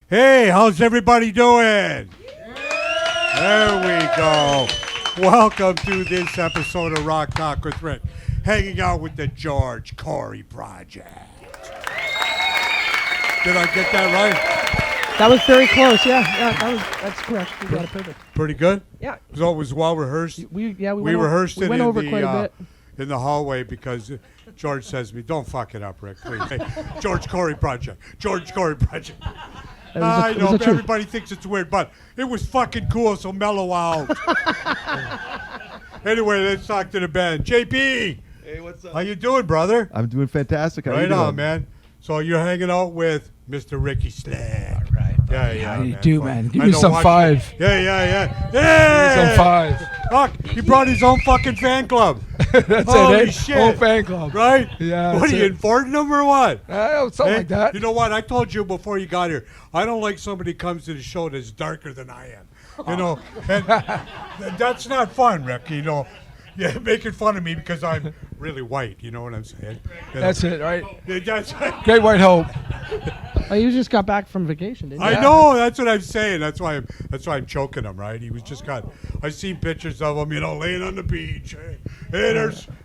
Hey, how's everybody doing? There we go. Welcome to this episode of Rock Talk with Rick. Hanging out with the George Corey Project. Did I get that right? That was very close. Yeah, that's correct. You got it perfect. Pretty good? Yeah. So it was well rehearsed? We rehearsed it went in over the, quite a bit. in the hallway because George says to me, don't fuck it up, Rick, please. Hey, George Corey Project. George Corey Project. I know, everybody thinks it's weird, but it was fucking cool, so mellow out. Anyway, let's talk to the band. JP! Hey, what's up? How you doing, brother? I'm doing fantastic. How you Right doing? on, man. So you're hanging out with Mr. Ricky Slick. All right. Yeah. How you do, Fun. man? Give I me know, some watch five. it. Yeah. Give me some five. Fuck, he brought his own fucking fan club. That's Holy it, eh? shit. Whole fan club. Right? Yeah, What that's are you, it. importing them or what? Something Hey, like that. You know what? I told you before you got here, I don't like somebody comes to the show that's darker than I am. You know, and that's not fun, Rick. You know, yeah, making fun of me because I'm really white. You know what I'm saying? You know? That's it, right? Yeah, that's Great White Hope. Oh, you just got back from vacation, didn't you? I know. That's what I'm saying. That's why I'm choking him. Right? He was just got. I seen pictures of him. You know, laying on the beach. Hey,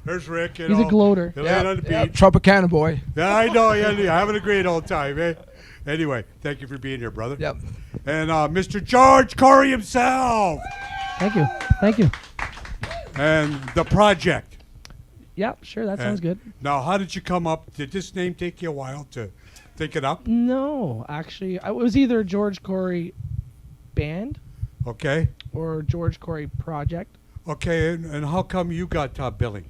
there's Rick. You He's know, a gloater. They're laying on the beach. Tropicana boy. Yeah, I know. Yeah, having a great old time. Eh? Anyway, thank you for being here, brother. Yep. And Mr. George Corey himself. Thank you. And the project. Yeah, sure. That sounds good. Now, how did you come up? Did this name take you a while to think it up? No, actually, it was either George Corey Band Okay. or George Corey Project. Okay, and how come you got billing?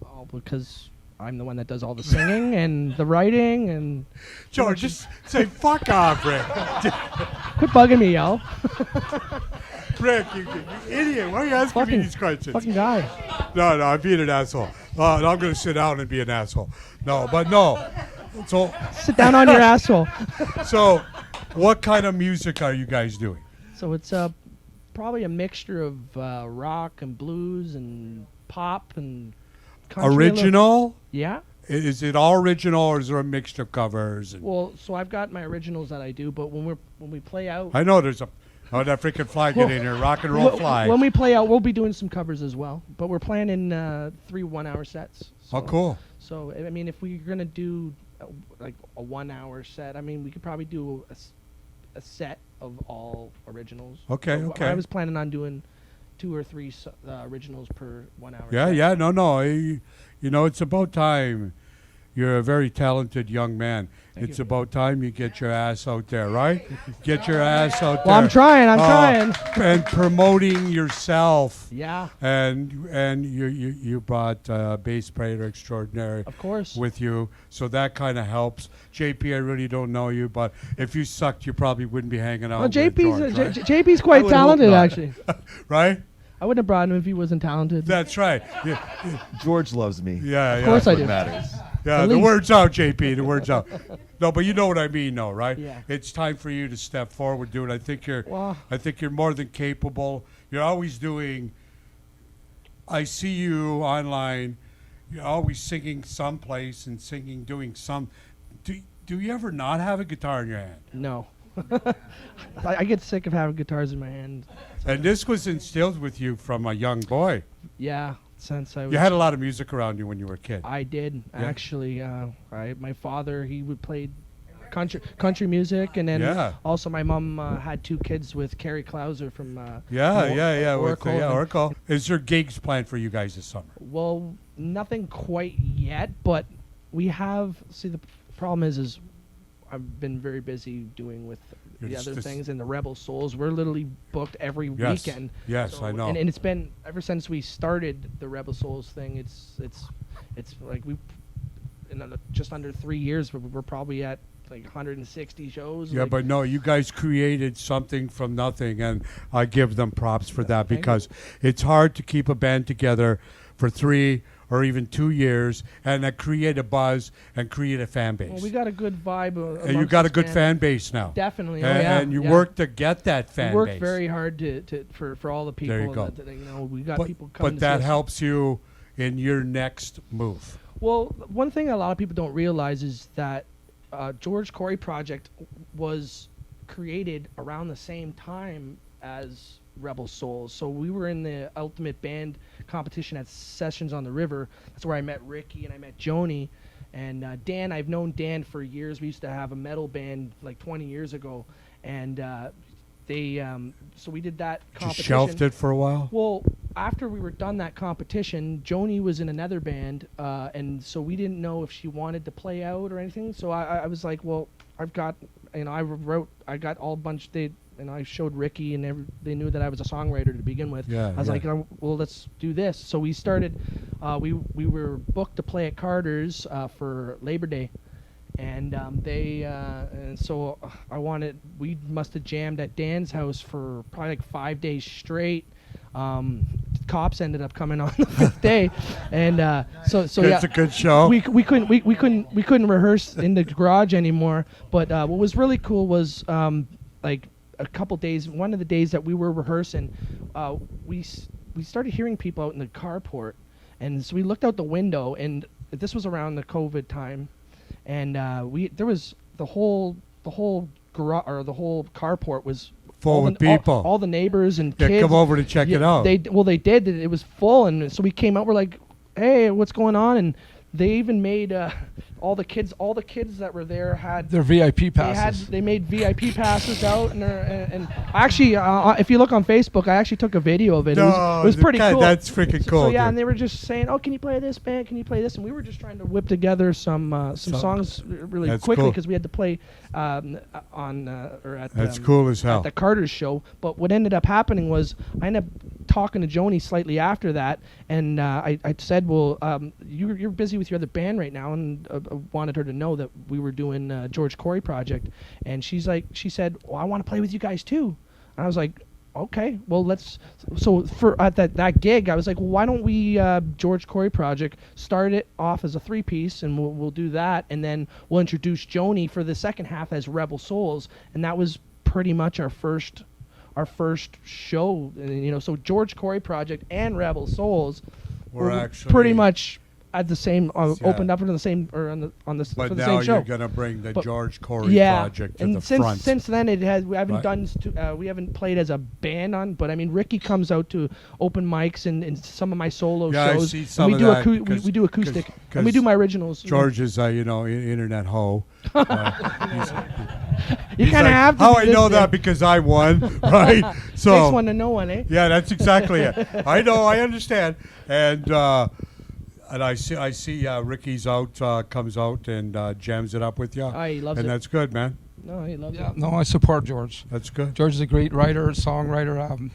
Oh, because I'm the one that does all the singing and the writing and. George, just say fuck off, Rick. Quit bugging me, yo. Rick, you idiot. Why are you asking me these questions? Fucking guy. No, I'm being an asshole. I'm going to sit down and be an asshole. No. So, Sit down on your asshole. so, what kind of music are you guys doing? So it's probably a mixture of rock and blues and pop and country. Original? Yeah. Is it all original, or is there a mixture of covers? Well, so I've got my originals that I do, but when we play out, I know there's a. Oh, that freaking fly get in here. Rock and roll fly. when we play out, we'll be doing some covers as well. But we're planning 3 1-hour sets. So, Oh, cool. So I mean, if we're gonna do like a 1-hour set, I mean, we could probably do a set of all originals. Okay, So okay. I was planning on doing 2 or 3 originals per 1-hour. Yeah, set. yeah. No. You know, it's about time. You're a very talented young man. Thank It's you. about time you get your ass out there, right? Get your ass out there. Well, I'm trying. And promoting yourself. Yeah, And you brought bass player extraordinary of course. with you, so that kind of helps. JP, I really don't know you, but if you sucked, you probably wouldn't be hanging out. Well, with JP's George, JP's quite would hope talented, not. actually. right? I wouldn't have brought him if he wasn't talented. That's right. Yeah, George loves me. yeah. Of course I What do. matters. Yeah, At the least. word's out, JP. The word's out. No, but you know what I mean, though, right? Yeah. It's time for you to step forward, dude. I think you're Well, more than capable. You're always doing. I see you online. You're always singing someplace and doing some. Do you ever not have a guitar in your hand? no. I get sick of having guitars in my hand. And this was instilled with you from a young boy. Yeah, since I was. You had a lot of music around you when you were a kid. I did Yeah. actually. My father, he would play country music, and then Yeah. also my mom had 2 kids with Carrie Klauser from. Yeah. Oracle. Oracle. Is there gigs planned for you guys this summer? Well, nothing quite yet, but we have. See, the problem is I've been very busy doing with You're the just other this- things and the Rebel Souls. We're literally booked every Yes. weekend. Yes, I know. And it's been ever since we started the Rebel Souls thing. It's like just under 3 years. We're probably at like 160 shows. Yeah, like, but no, you guys created something from nothing, and I give them props for that Thank you. because it's hard to keep a band together for 3 or even 2 years and create a buzz and create a fan base. well, we got a good vibe. And you amongst got a this good band. fan base now. Definitely. And, Oh, yeah. and you yeah. work to get that We fan worked base. very hard for all the people. There you go. That, we got people coming. But to that see us. helps you in your next move. Well, one thing a lot of people don't realize is that George Corey Project was created around the same time as Rebel Souls. So we were in the Ultimate Band competition at Sessions on the River. That's where I met Ricky and I met Joni. And Dan, I've known Dan for years. We used to have a metal band like 20 years ago. And so we did that competition. Just shelved it for a while? Well, after we were done that competition, Joni was in another band, and so we didn't know if she wanted to play out or anything. So I was like, well, I've got, I got all bunch. I showed Ricky, and they knew that I was a songwriter to begin with. Yeah, I was like, well, let's do this. So we started. We were booked to play at Carter's for Labor Day. And so we must have jammed at Dan's house for probably like 5 days straight. Cops ended up coming on the 5th day, and so yeah, It's a good show. we couldn't rehearse in the garage anymore. But what was really cool was like a couple days. One of the days that we were rehearsing, we started hearing people out in the carport, and so we looked out the window, and this was around the COVID time. And there was the whole garage or the whole carport was Full with people. all the neighbors and Yeah, kids. come over to check it out. They did. It was full, and so we came out. We're like, "Hey, what's going on?" And they even made all the kids that were there had They're VIP passes. they made VIP passes out, and actually, if you look on Facebook, I actually took a video of it. It was pretty God, cool. That's freaking cool. So yeah, dude. and they were just saying, "Oh, can you play this band? Can you play this?" And we were just trying to whip together some songs really That's quickly cool. because we had to play That's cool as hell. at the Carter's show. But what ended up happening was I ended up talking to Joni slightly after that, and I said, "Well, you're busy with your other band right now," and wanted her to know that we were doing George Corey project, and she said, "Well, I want to play with you guys too," and I was like, "Okay, well let's." So for at that gig, I was like, well, "Why don't we George Corey project start it off as a 3-piece, and we'll do that, and then we'll introduce Joni for the second half as Rebel Souls," and that was pretty much our first show. And, so George Corey project and Rebel Souls We're were actually pretty much at the same Yeah. opened up for the same or on the But for the now same show. you're gonna bring the But- George Corey Yeah, project to and the since front. since then we haven't Right. done we haven't played as a band on, but I mean Ricky comes out to open mics and some of my solo Yeah, I shows. see and some we of do that, we do acoustic and we 'cause do my originals. George is internet hoe. You He's kind of like, have to. How be I this know big. that because I won, right? Takes one to know one, eh? Yeah, that's exactly it. I know, I understand, and I see Ricky's comes out and jams it up with you, Oh, he loves and it. that's good, man. No, he loves Yeah, it. no, I support George. That's good. George is a great writer, songwriter.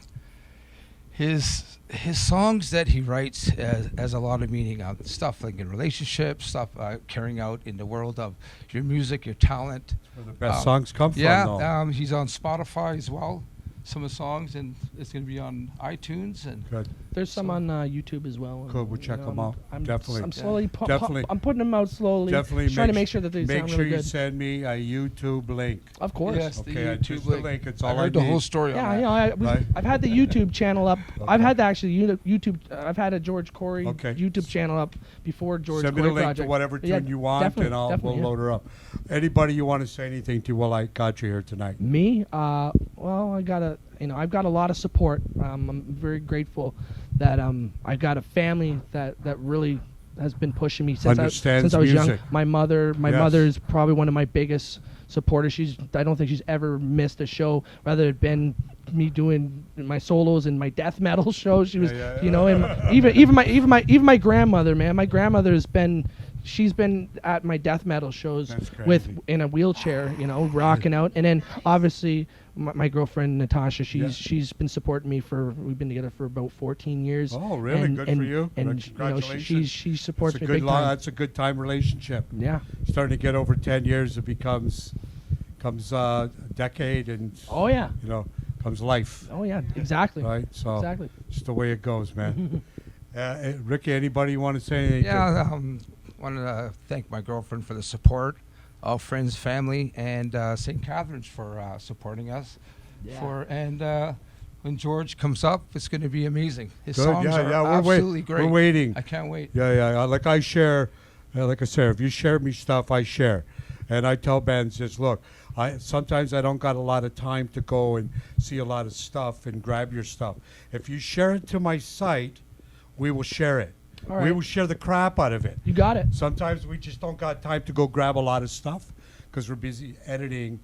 His songs that he writes has a lot of meaning. Stuff like in relationships, stuff carrying out in the world of your music, your talent. Where the best songs come from, Yeah, though. he's on Spotify as well. Some of the songs, and it's going to be on iTunes and. Good. There's some on YouTube as well. Cool, we'll check them out. Definitely. I'm slowly Definitely. I'm putting them out slowly. Definitely Just trying to make sure that they make sound sure really you good. send me a YouTube link. Of course. Yes, the Okay, YouTube just the link. It's all I I heard the need. whole story Yeah, on that. Right. I've had the YouTube channel up. I've Okay. had YouTube. I've had a George Corey Okay. YouTube channel up before George Send me Corey the link project. to whatever tune Yeah, you want, definitely, and we'll definitely, yeah. load her up. Anybody you want to say anything to while I got you here tonight? Me? Well, I've got a lot of support. I'm very grateful that I've got a family that really has been pushing me since Understands I was young. music. My mother Yes. is probably one of my biggest supporters. I don't think she's ever missed a show, rather it been me doing my solos and my death metal shows. She was, yeah. and even my grandmother, man. My grandmother she's been at my death metal shows That's crazy. in a wheelchair, rocking out. And then obviously my girlfriend Natasha, she's been supporting me we've been together for about 14 years. Oh, really? And, Good and, for you. And Congratulations. she supports That's a me good big time. That's a good time relationship. Yeah. Starting to get over 10 years, it becomes a decade, and Oh yeah. comes life, Oh yeah. Exactly. right? So Exactly. just the way it goes, man. Ricky, anybody you want to say anything? to? Yeah, wanted to thank my girlfriend for the support, all friends, family, and St. Catherine's for supporting us. Yeah. When George comes up, it's going to be amazing. His Good. songs Yeah, are yeah. absolutely great. We're waiting. I can't wait. Yeah. Like I share, like I said, if you share me stuff, I share. And I tell bands this, look, Sometimes I don't got a lot of time to go and see a lot of stuff and grab your stuff. If you share it to my site, we will share it. All We right. will share the crap out of it. You got it. Sometimes we just don't got time to go grab a lot of stuff because we're busy editing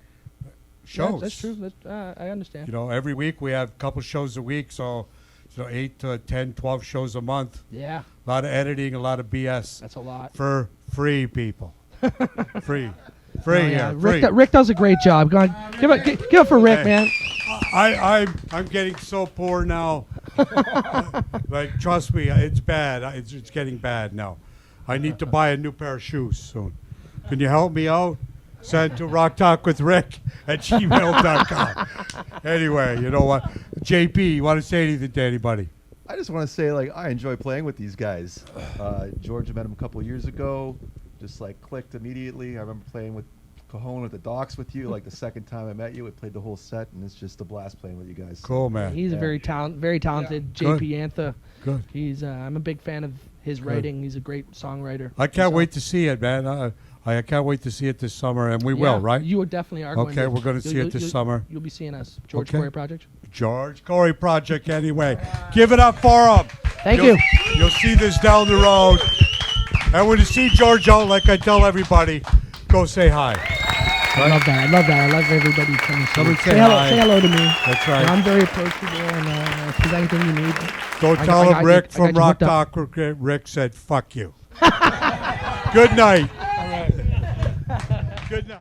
shows. Yeah, that's true. I understand. You know, every week we have a couple shows a week, so 8 to 10, 12 shows a month. Yeah, A lot of editing, a lot of BS that's a lot. for free people. free. Oh, Free, yeah. yeah, free. Rick does a great job. Go on, give it for Rick, Hey. man. I'm getting so poor now. Like, trust me, it's bad. It's getting bad now. I need to buy a new pair of shoes soon. Can you help me out? Send to rocktalkwithrick@gmail.com. Anyway, you know what? JP, you want to say anything to anybody? I just want to say, like, I enjoy playing with these guys. George, I met him a couple of years ago. Just like clicked immediately. I remember playing with Cajon at the Docks with you. Like the second time I met you, we played the whole set, and it's just a blast playing with you guys. Cool, man. He's a Yeah. very talented Good. JP Antha. Good. He's I'm a big fan of his writing. He's a great songwriter. I can't So- wait to see it, man. I can't wait to see it this summer, and we Yeah, will, right? You definitely are. going Okay, to. we're going to see it this summer. You'll be seeing us, George Okay. Corey Project. George Corey Project, anyway. Give it up for him. Thank You'll- you. You'll see this down the road. And when you see George out, like I tell everybody, go say hi. I love that. I love that. I love everybody coming. Come and say hello. hi. Say hello to me. That's right. I'm very approachable, and if there's anything you need, Go I tell got him you- Rick I from got you Rock hooked up. Talk. Rick said, fuck you. Good night. Good night.